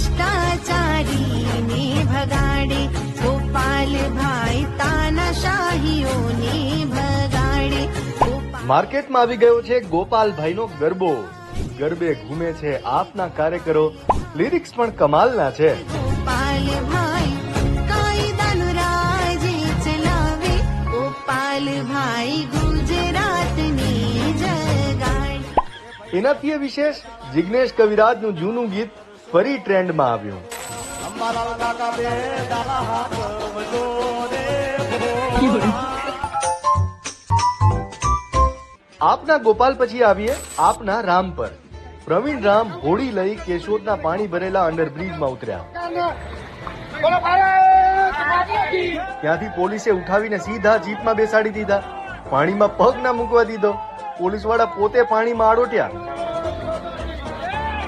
ભ્રષ્ટાચારીને ભગાડે, ગોપાલભાઈ તાનાશાહીઓને ભગાડે. માર્કેટમાં આવી ગયો છે ગોપાલભાઈનો ગરબો. ગરબે ઘૂમે છે આપના કાર્યકરો. લિરિક્સ પણ કમાલના છે. ગોપાલભાઈ કાયદાનું રાજ ચલાવે, ગોપાલભાઈ ગુજરાતની જગાડે. એનાથી વિશેષ જિગ્નેશ કવિરાજનું જૂનું ગીત ફરી ટ્રેન્ડમાં આવ્યું. આપના ગોપાલ પછી આવીએ આપના રામ પર. પ્રવીણ રામ હોડી લઈ કેશોદના પાણી ભરેલા અંડરબ્રિજમાં ઉતર્યા. ત્યાંથી પોલીસે ઉઠાવીને સીધા જીપમાં બેસાડી દીધા. પાણીમાં પગ ના મૂકવા દીધો. પોલીસવાળા પોતે પાણીમાં આડોટ્યા.